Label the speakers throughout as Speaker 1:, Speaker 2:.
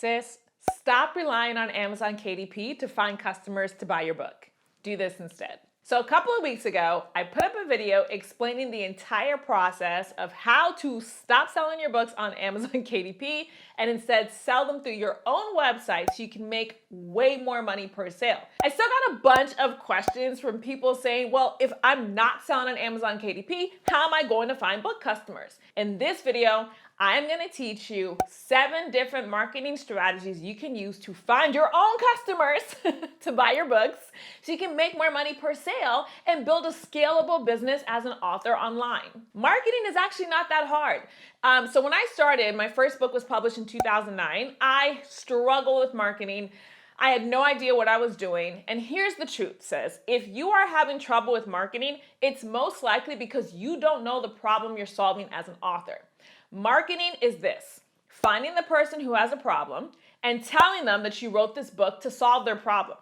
Speaker 1: Sis, stop relying on Amazon KDP to find customers to buy your book. Do this instead. So a couple of weeks ago, I put up a video explaining the entire process of how to stop selling your books on Amazon KDP and instead sell them through your own website so you can make way more money per sale. I still got a bunch of questions from people saying, well, if I'm not selling on Amazon KDP, how am I going to find book customers? In this video, I'm going to teach you 7 different marketing strategies you can use to find your own customers to buy your books so you can make more money per sale and build a scalable business as an author online. Marketing is actually not that hard. So when I started, my first book was published in 2009. I struggled with marketing. I had no idea what I was doing. And here's the truth, sis. If you are having trouble with marketing, it's most likely because you don't know the problem you're solving as an author. Marketing is this: finding the person who has a problem and telling them that you wrote this book to solve their problem.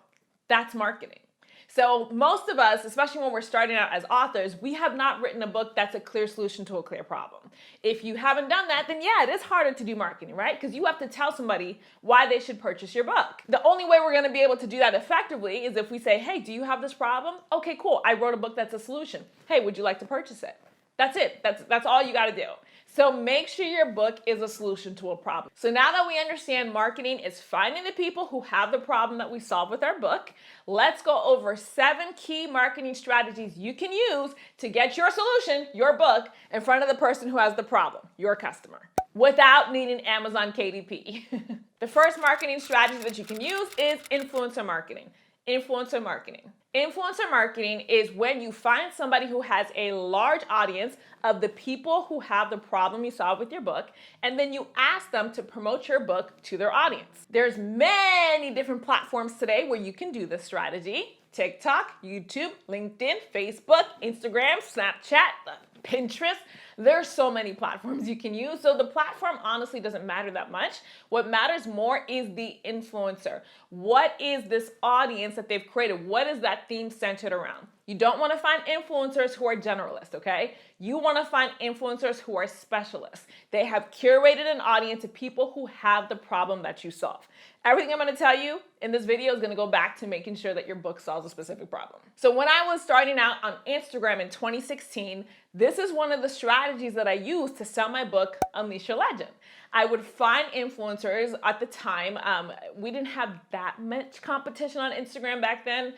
Speaker 1: That's marketing. So most of us, especially when we're starting out as authors, we have not written a book that's a clear solution to a clear problem. If you haven't done that, then yeah, it is harder to do marketing, right? Because you have to tell somebody why they should purchase your book. The only way we're going to be able to do that effectively is if we say, hey, do you have this problem? Okay, cool. I wrote a book that's a solution. Hey, would you like to purchase it? That's it. That's all you got to do. So make sure your book is a solution to a problem. So now that we understand marketing is finding the people who have the problem that we solve with our book, let's go over 7 key marketing strategies you can use to get your solution, your book, in front of the person who has the problem, your customer, without needing Amazon KDP. The first marketing strategy that you can use is influencer marketing. Influencer marketing. Influencer marketing is when you find somebody who has a large audience of the people who have the problem you solve with your book, and then you ask them to promote your book to their audience. There's many different platforms today where you can do this strategy: TikTok, YouTube, LinkedIn, Facebook, Instagram, Snapchat, Pinterest. There's so many platforms you can use. So the platform honestly doesn't matter that much. What matters more is the influencer. What is this audience that they've created? What is that theme centered around? You don't want to find influencers who are generalists, okay? You want to find influencers who are specialists. They have curated an audience of people who have the problem that you solve. Everything I'm going to tell you in this video is going to go back to making sure that your book solves a specific problem. So when I was starting out on Instagram in 2016, this is one of the strategies that I used to sell my book, Unleash Your Legend. I would find influencers at the time. We didn't have that much competition on Instagram back then.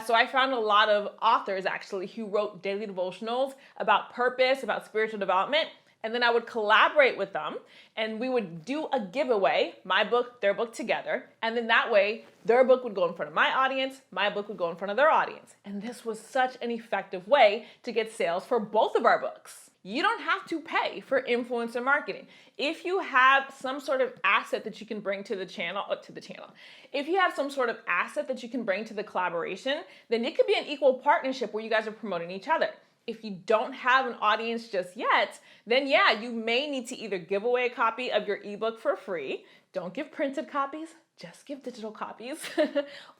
Speaker 1: So I found a lot of authors actually who wrote daily devotionals about purpose, about spiritual development. And then I would collaborate with them and we would do a giveaway, my book, their book together. And then that way their book would go in front of my audience, my book would go in front of their audience. And this was such an effective way to get sales for both of our books. You don't have to pay for influencer marketing. If you have some sort of asset that you can bring to the channel, if you have some sort of asset that you can bring to the collaboration, then it could be an equal partnership where you guys are promoting each other. If you don't have an audience just yet, then yeah, you may need to either give away a copy of your ebook for free. Don't give printed copies, just give digital copies.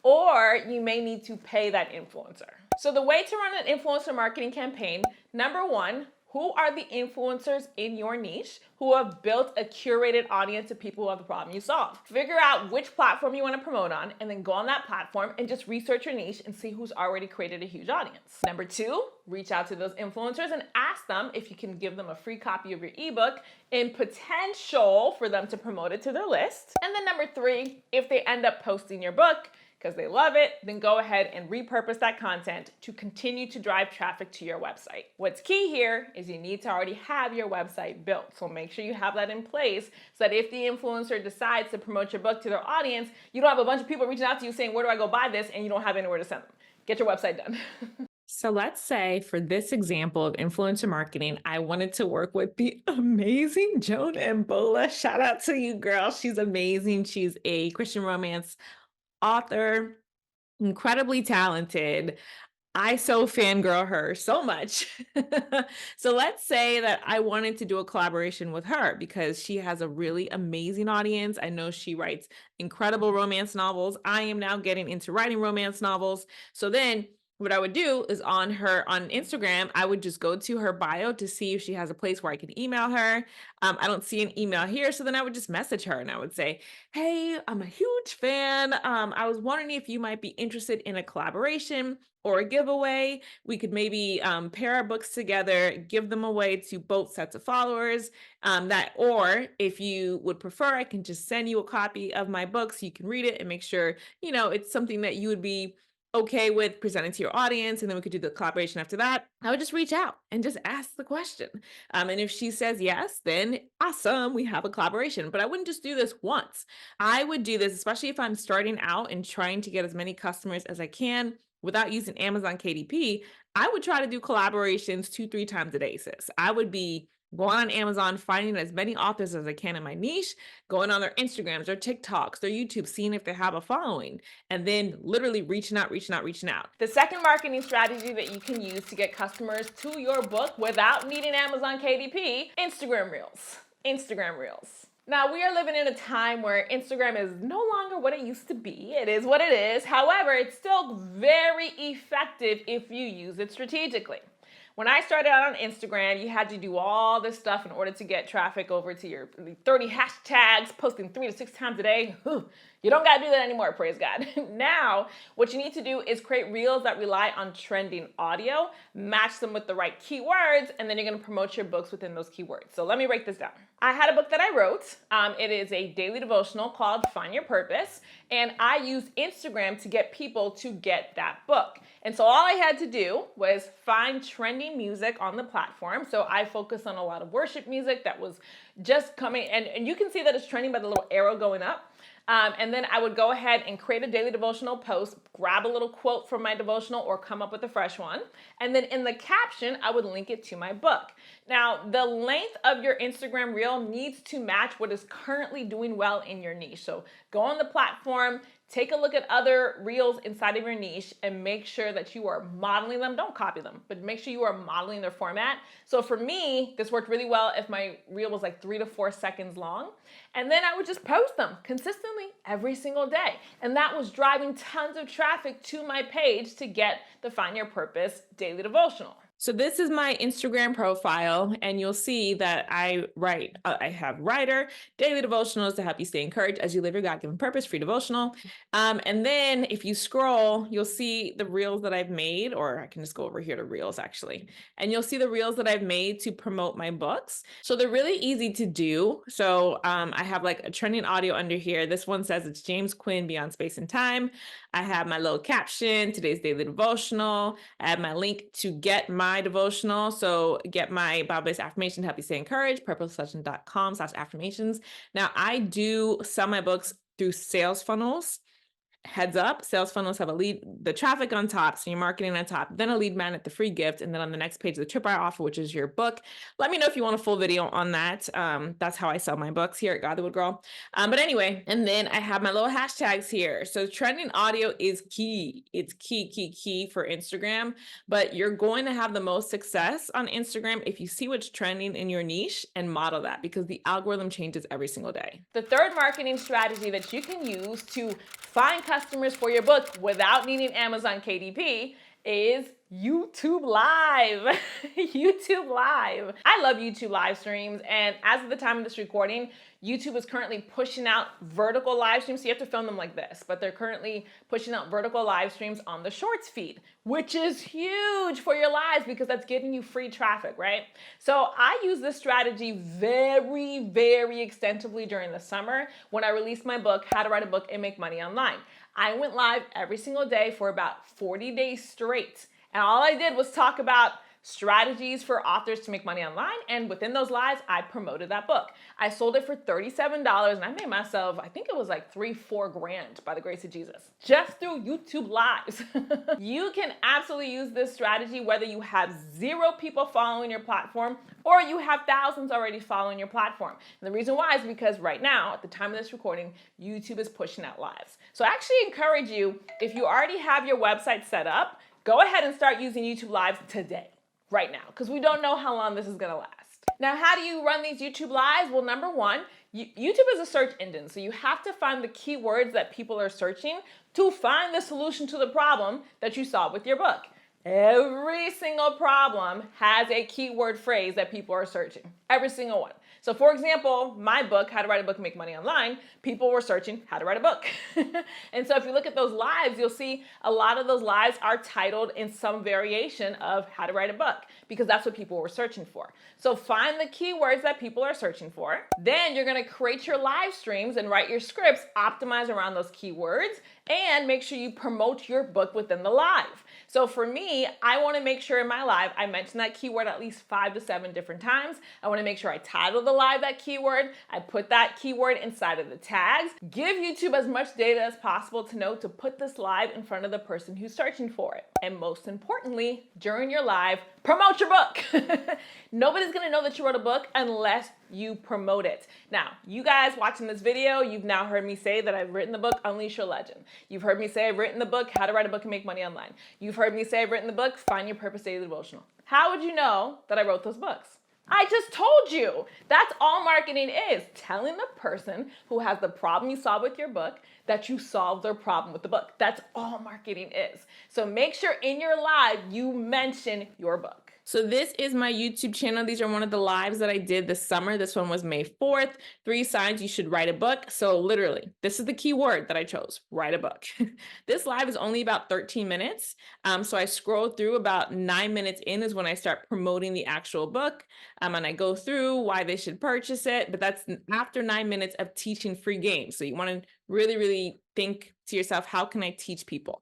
Speaker 1: Or you may need to pay that influencer. So the way to run an influencer marketing campaign, number 1, who are the influencers in your niche who have built a curated audience of people who have the problem you solve? Figure out which platform you want to promote on and then go on that platform and just research your niche and see who's already created a huge audience. Number 2, reach out to those influencers and ask them if you can give them a free copy of your ebook in potential for them to promote it to their list. And then number 3, if they end up posting your book, because they love it, then go ahead and repurpose that content to continue to drive traffic to your website. What's key here is you need to already have your website built. So make sure you have that in place so that if the influencer decides to promote your book to their audience, you don't have a bunch of people reaching out to you saying, where do I go buy this? And you don't have anywhere to send them. Get your website done. So let's say for this example of influencer marketing, I wanted to work with the amazing Joan Mbola. Shout out to you, girl. She's amazing. She's a Christian romance author, incredibly talented. I so fangirl her so much. So let's say that I wanted to do a collaboration with her because she has a really amazing audience. I know she writes incredible romance novels. I am now getting into writing romance novels. So then what I would do is on Instagram, I would just go to her bio to see if she has a place where I can email her. I don't see an email here, so then I would just message her and I would say, "Hey, I'm a huge fan. I was wondering if you might be interested in a collaboration or a giveaway. We could maybe pair our books together, give them away to both sets of followers. Or if you would prefer, I can just send you a copy of my book so you can read it and make sure it's something that you would be okay with presenting to your audience, and then we could do the collaboration after that." I would just reach out and just ask the question. And if she says yes, then awesome, we have a collaboration. But I wouldn't just do this once. I would do this, especially if I'm starting out and trying to get as many customers as I can without using Amazon KDP. I would try to do collaborations 2, 3 times a day, sis. I would be going on Amazon, finding as many authors as I can in my niche, going on their Instagrams, their TikToks, their YouTube, seeing if they have a following, and then literally reaching out, reaching out, reaching out. The second marketing strategy that you can use to get customers to your book without needing Amazon KDP, Instagram Reels. Instagram Reels. Now, we are living in a time where Instagram is no longer what it used to be. It is what it is. However, it's still very effective if you use it strategically. When I started out on Instagram, you had to do all this stuff in order to get traffic over to your 30 hashtags, posting 3 to 6 times a day. You don't gotta do that anymore, praise God. Now, what you need to do is create reels that rely on trending audio, match them with the right keywords, and then you're gonna promote your books within those keywords. So let me break this down. I had a book that I wrote. It is a daily devotional called Find Your Purpose, and I used Instagram to get people to get that book. And so all I had to do was find trending music on the platform. So I focused on a lot of worship music that was just coming, and you can see that it's trending by the little arrow going up. And then I would go ahead and create a daily devotional post, grab a little quote from my devotional or come up with a fresh one. And then in the caption, I would link it to my book. Now, the length of your Instagram reel needs to match what is currently doing well in your niche. So go on the platform, take a look at other reels inside of your niche and make sure that you are modeling them. Don't copy them, but make sure you are modeling their format. So for me, this worked really well if my reel was like 3 to 4 seconds long. And then I would just post them consistently every single day. And that was driving tons of traffic to my page to get the Find Your Purpose daily devotional. So this is my Instagram profile, and you'll see that I write, I have writer, daily devotionals to help you stay encouraged as you live your God-given purpose, free devotional. And then if you scroll, you'll see the reels that I've made, or I can just go over here to reels actually. And you'll see the reels that I've made to promote my books. So they're really easy to do. So I have like a trending audio under here. This one says it's James Quinn, Beyond Space and Time. I have my little caption, today's daily devotional. I have my link to get my devotional. So get my Bible-based affirmation to help you stay encouraged, purposesession.com/affirmations. Now I do sell my books through sales funnels. Heads up, sales funnels have the traffic on top, so you're marketing on top, then a lead magnet, the free gift, and then on the next page, the tripwire offer, which is your book. Let me know if you want a full video on that. That's how I sell my books here at God the Wood Girl. But anyway, and then I have my little hashtags here. So trending audio is key. It's key for Instagram, but you're going to have the most success on Instagram if you see what's trending in your niche and model that, because the algorithm changes every single day. The third marketing strategy that you can use to find customers for your book without needing Amazon KDP is YouTube Live. YouTube Live. I love YouTube live streams, and as of the time of this recording, YouTube is currently pushing out vertical live streams. So you have to film them like this, but they're currently pushing out vertical live streams on the Shorts feed, which is huge for your lives because that's giving you free traffic, right? So I use this strategy very, very extensively during the summer when I released my book, How to Write a Book and Make Money Online. I went live every single day for about 40 days straight. And all I did was talk about strategies for authors to make money online. And within those lives, I promoted that book. I sold it for $37 and I made myself, I think it was like $3-4 grand by the grace of Jesus, just through YouTube Lives. You can absolutely use this strategy whether you have 0 people following your platform or you have thousands already following your platform. And the reason why is because right now, at the time of this recording, YouTube is pushing out lives. So I actually encourage you, if you already have your website set up, go ahead and start using YouTube Lives today, right now, because we don't know how long this is going to last. Now, how do you run these YouTube Lives? Well, number one, YouTube is a search engine, so you have to find the keywords that people are searching to find the solution to the problem that you solve with your book. Every single problem has a keyword phrase that people are searching. Every single one. So for example, my book, How to Write a Book and Make Money Online, people were searching how to write a book. And so if you look at those lives, you'll see a lot of those lives are titled in some variation of how to write a book, because that's what people were searching for. So find the keywords that people are searching for. Then you're gonna create your live streams and write your scripts, optimize around those keywords, and make sure you promote your book within the live. So for me, I wanna make sure in my live, I mention that keyword at least 5 to 7 different times. I wanna make sure I title the live that keyword. I put that keyword inside of the tags. Give YouTube as much data as possible to know to put this live in front of the person who's searching for it. And most importantly, during your live, promote your book. Nobody's gonna know that you wrote a book unless you promote it. Now, you guys watching this video, you've now heard me say that I've written the book, Unleash Your Legend. You've heard me say I've written the book, How to Write a Book and Make Money Online. You've heard me say I've written the book, Find Your Purpose Daily Devotional. How would you know that I wrote those books? I just told you. That's all marketing is. Telling the person who has the problem you solve with your book that you solved their problem with the book. That's all marketing is. So make sure in your live you mention your book. So this is my YouTube channel. These are one of the lives that I did this summer. This one was May 4th. 3 signs you should write a book. So literally, this is the key word that I chose, write a book. This live is only about 13 minutes. So I scroll through about 9 minutes in is when I start promoting the actual book. And I go through why they should purchase it. But that's after 9 minutes of teaching free games. So you want to really think to yourself, how can I teach people?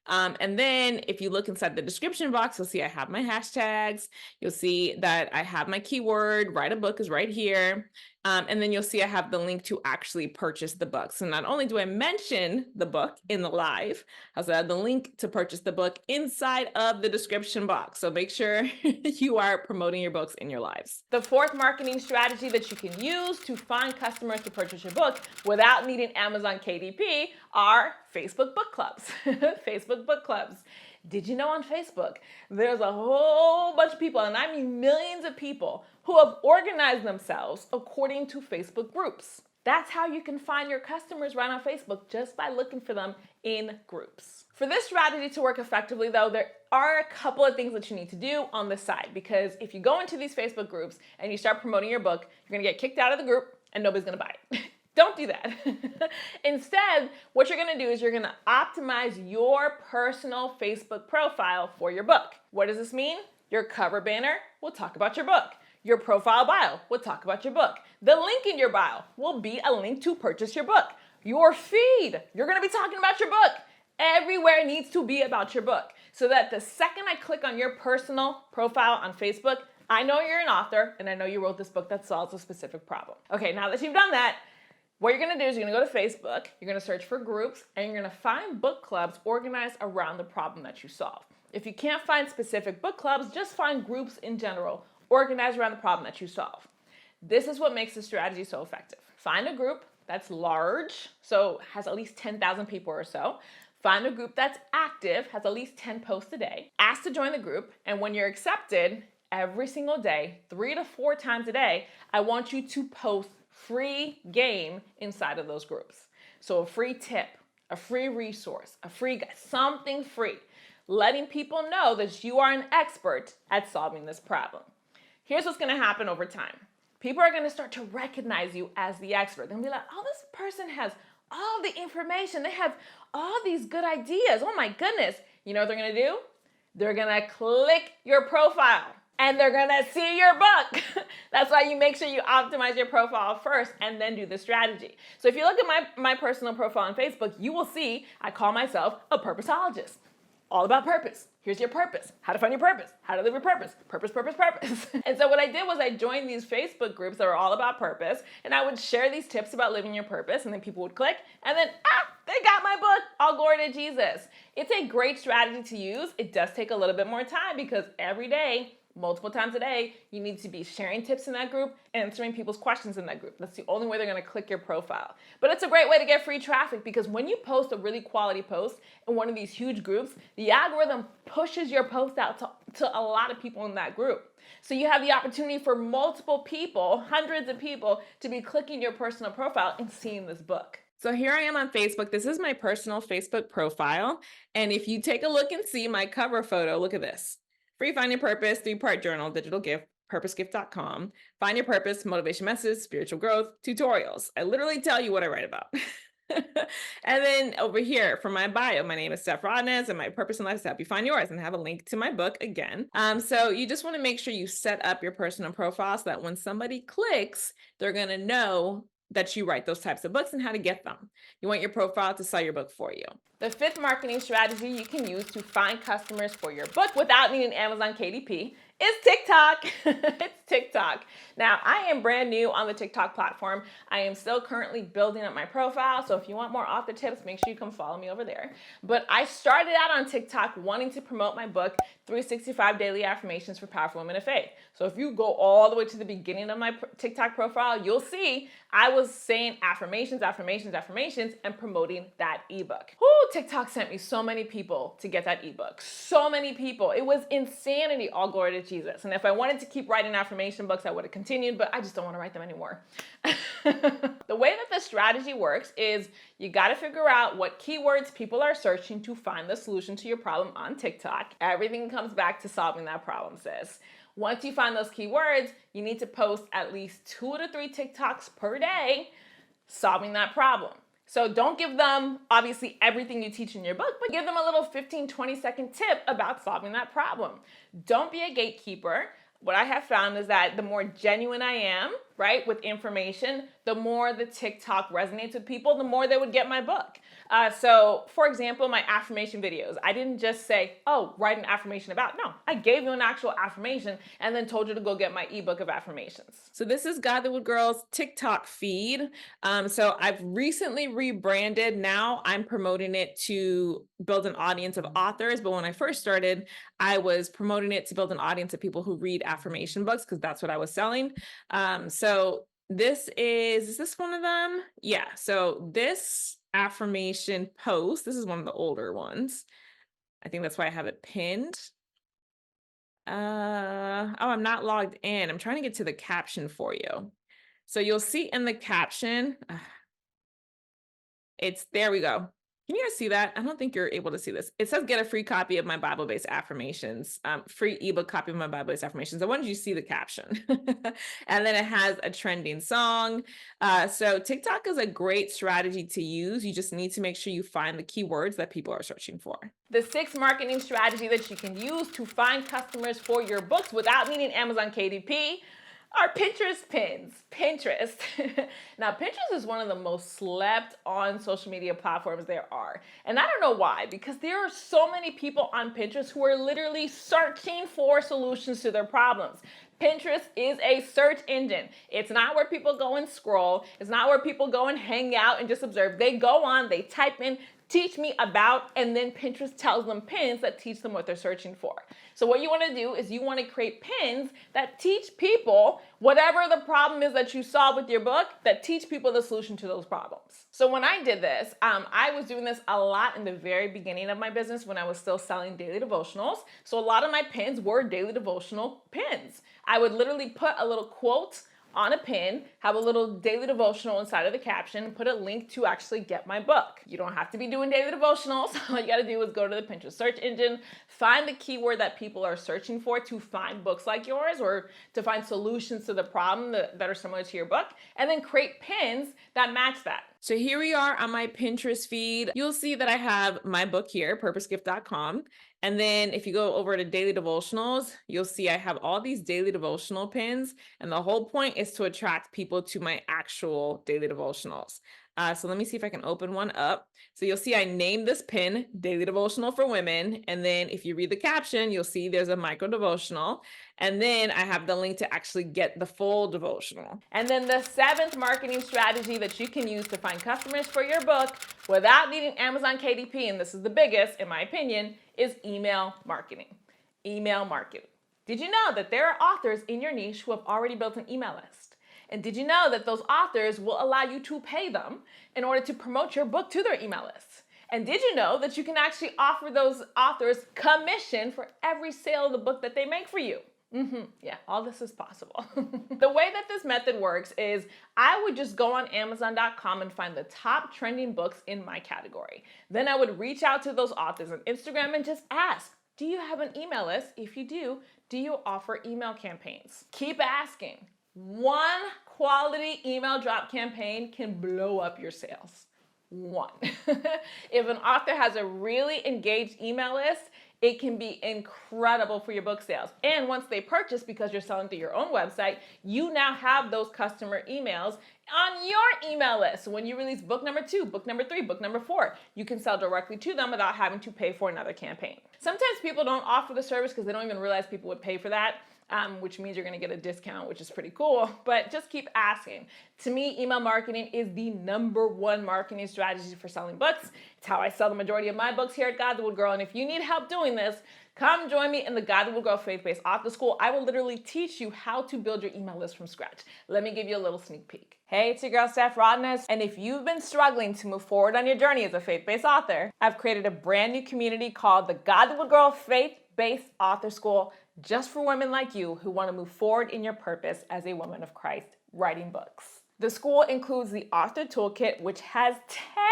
Speaker 1: And then if you look inside the description box, you'll see I have my hashtags. You'll see that I have my keyword, write a book is right here. And then you'll see I have the link to actually purchase the book. So not only do I mention the book in the live, I also have the link to purchase the book inside of the description box. So make sure you are promoting your books in your lives. The fourth marketing strategy that you can use to find customers to purchase your book without needing Amazon KDP are Facebook book clubs. Facebook book clubs. Did you know on Facebook, there's a whole bunch of people, and I mean millions of people, who have organized themselves according to Facebook groups. That's how you can find your customers right on Facebook, just by looking for them in groups. For this strategy to work effectively though, there are a couple of things that you need to do on the side, because if you go into these Facebook groups and you start promoting your book, you're gonna get kicked out of the group and nobody's gonna buy it. Don't do that. Instead, what you're gonna do is you're gonna optimize your personal Facebook profile for your book. What does this mean? Your cover banner will talk about your book. Your profile bio will talk about your book. The link in your bio will be a link to purchase your book. Your feed, you're gonna be talking about your book. Everywhere needs to be about your book, so that the second I click on your personal profile on Facebook, I know you're an author and I know you wrote this book that solves a specific problem. Okay, now that you've done that, what you're gonna do is you're gonna go to Facebook, you're gonna search for groups, and you're gonna find book clubs organized around the problem that you solve. If you can't find specific book clubs, just find groups in general organized around the problem that you solve. This is what makes this strategy so effective. Find a group that's large, so has at least 10,000 people or so. Find a group that's active, has at least 10 posts a day. Ask to join the group, and when you're accepted, every single day, 3 to 4 times a day, I want you to post free game inside of those groups. So a free tip, a free resource, something free, letting people know that you are an expert at solving this problem. Here's what's gonna happen over time. People are gonna start to recognize you as the expert. They're gonna be like, oh, this person has all the information. They have all these good ideas. Oh my goodness. You know what they're gonna do? They're gonna click your profile and they're gonna see your book. That's why you make sure you optimize your profile first and then do the strategy. So if you look at my personal profile on Facebook, you will see I call myself a purposeologist. All about purpose. Here's your purpose. How to find your purpose. How to live your purpose. Purpose, purpose, purpose. And so what I did was I joined these Facebook groups that are all about purpose, and I would share these tips about living your purpose, and then people would click, and then, they got my book. All glory to Jesus. It's a great strategy to use. It does take a little bit more time because every day multiple times a day. You need to be sharing tips in that group, answering people's questions in that group. That's the only way they're going to click your profile. But it's a great way to get free traffic, because when you post a really quality post in one of these huge groups, the algorithm pushes your post out to a lot of people in that group. So you have the opportunity for multiple people, hundreds of people, to be clicking your personal profile and seeing this book. So here I am on Facebook. This is my personal Facebook profile. And if you take a look and see my cover photo, look at this. Free Find Your Purpose, 3-part journal, digital gift, purposegift.com. Find Your Purpose, motivation messages, spiritual growth, tutorials. I literally tell you what I write about. And then over here for my bio, my name is Steph Rodness, and my purpose in life is to help you find yours, and I have a link to my book again. So you just want to make sure you set up your personal profile so that when somebody clicks, they're going to know that you write those types of books and how to get them. You want your profile to sell your book for you. The fifth marketing strategy you can use to find customers for your book without needing Amazon KDP is TikTok. It's TikTok. Now, I am brand new on the TikTok platform. I am still currently building up my profile, so if you want more author tips, make sure you come follow me over there. But I started out on TikTok wanting to promote my book, 365 Daily Affirmations for Powerful Women of Faith. So if you go all the way to the beginning of my TikTok profile, you'll see I was saying affirmations, affirmations, affirmations, and promoting that ebook. Whoo, TikTok sent me so many people to get that ebook. So many people. It was insanity. All glory to Jesus. And if I wanted to keep writing affirmation books, I would have continued, but I just don't want to write them anymore. The way that the strategy works is you got to figure out what keywords people are searching to find the solution to your problem on TikTok. Everything comes back to solving that problem, sis. Once you find those keywords, you need to post at least 2 to 3 TikToks per day solving that problem. So don't give them, obviously, everything you teach in your book, but give them a little 15, 20-second tip about solving that problem. Don't be a gatekeeper. What I have found is that the more genuine I am, right, with information, the more the TikTok resonates with people, the more they would get my book. So, for example, my affirmation videos, I didn't just say, oh, write an affirmation about. No, I gave you an actual affirmation and then told you to go get my ebook of affirmations. So this is God the Wood Girl's TikTok feed. So I've recently rebranded. Now I'm promoting it to build an audience of authors. But when I first started, I was promoting it to build an audience of people who read affirmation books, because that's what I was selling. So this is this one of them? Yeah. So this affirmation post, this is one of the older ones. I think that's why I have it pinned. Oh, I'm not logged in. I'm trying to get to the caption for you. So you'll see in the caption, there we go. Can you guys see that? I don't think you're able to see this. It says get a free copy of my Bible-based affirmations, free ebook copy of my Bible-based affirmations. I wanted you to see the caption. And then it has a trending song. So TikTok is a great strategy to use. You just need to make sure you find the keywords that people are searching for. The sixth marketing strategy that you can use to find customers for your books without needing Amazon KDP are Pinterest pins. Pinterest. Now, Pinterest is one of the most slept on social media platforms there are. And I don't know why, because there are so many people on Pinterest who are literally searching for solutions to their problems. Pinterest is a search engine. It's not where people go and scroll. It's not where people go and hang out and just observe. They go on, they type in, teach me about, and then Pinterest tells them pins that teach them what they're searching for. So what you want to do is you want to create pins that teach people whatever the problem is that you solve with your book, that teach people the solution to those problems. So when I did this, I was doing this a lot in the very beginning of my business when I was still selling daily devotionals. So a lot of my pins were daily devotional pins. I would literally put a little quote on a pin, have a little daily devotional inside of the caption, put a link to actually get my book. You don't have to be doing daily devotionals. All you gotta do is go to the Pinterest search engine, find the keyword that people are searching for to find books like yours or to find solutions to the problem that are similar to your book, and then create pins that match that. So here we are on my Pinterest feed. You'll see that I have my book here, purposegift.com. And then if you go over to daily devotionals, you'll see I have all these daily devotional pins. And the whole point is to attract people to my actual daily devotionals. So let me see if I can open one up. So you'll see I named this pin Daily Devotional for Women. And then if you read the caption, you'll see there's a micro devotional. And then I have the link to actually get the full devotional. And then the seventh marketing strategy that you can use to find customers for your book without needing Amazon KDP, and this is the biggest in my opinion, is email marketing. Email marketing. Did you know that there are authors in your niche who have already built an email list? And did you know that those authors will allow you to pay them in order to promote your book to their email list? And did you know that you can actually offer those authors commission for every sale of the book that they make for you? Yeah, all this is possible. The way that this method works is I would just go on Amazon.com and find the top trending books in my category. Then I would reach out to those authors on Instagram and just ask, do you have an email list? If you do you offer email campaigns? Keep asking. One quality email drop campaign can blow up your sales. One. If an author has a really engaged email list, it can be incredible for your book sales. And once they purchase, because you're selling through your own website, you now have those customer emails on your email list. So when you release book number 2, book number 3, book number 4, you can sell directly to them without having to pay for another campaign. Sometimes people don't offer the service because they don't even realize people would pay for that. Which means you're going to get a discount, which is pretty cool, but just keep asking. To me, email marketing is the #1 marketing strategy for selling books. It's how I sell the majority of my books here at God the Wood Girl, and if you need help doing this, come join me in the God the Wood Girl Faith-Based Author School. I will literally teach you how to build your email list from scratch. Let me give you a little sneak peek. Hey, it's your girl, Steph Rodness, and if you've been struggling to move forward on your journey as a faith-based author, I've created a brand new community called the God the Wood Girl Faith-Based Author School, just for women like you who want to move forward in your purpose as a woman of Christ, writing books. The school includes the Author Toolkit, which has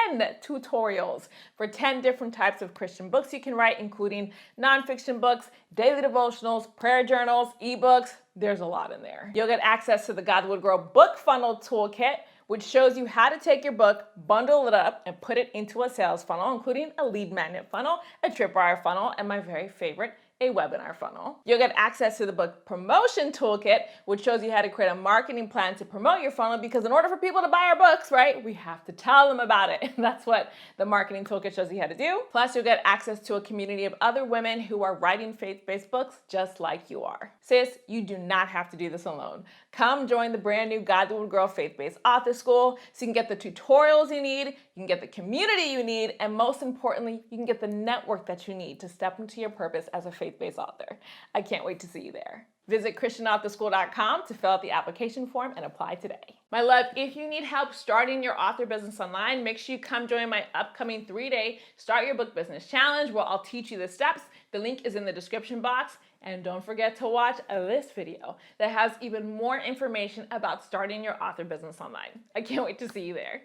Speaker 1: 10 tutorials for 10 different types of Christian books you can write, including nonfiction books, daily devotionals, prayer journals, ebooks. There's a lot in there. You'll get access to the God the Wood Girl Book Funnel Toolkit, which shows you how to take your book, bundle it up, and put it into a sales funnel, including a lead magnet funnel, a tripwire funnel, and my very favorite, a webinar funnel. You'll get access to the book promotion toolkit, which shows you how to create a marketing plan to promote your funnel, because in order for people to buy our books, right, we have to tell them about it. And that's what the marketing toolkit shows you how to do. Plus, you'll get access to a community of other women who are writing faith-based books just like you are. Sis, you do not have to do this alone. Come join the brand new God the Wood Girl Faith-Based Author School so you can get the tutorials you need, you can get the community you need, and most importantly, you can get the network that you need to step into your purpose as a faith-based author. I can't wait to see you there. Visit ChristianAuthorSchool.com to fill out the application form and apply today. My love, if you need help starting your author business online, make sure you come join my upcoming 3-day Start Your Book Business Challenge, where I'll teach you the steps. The link is in the description box. And don't forget to watch this video that has even more information about starting your author business online. I can't wait to see you there.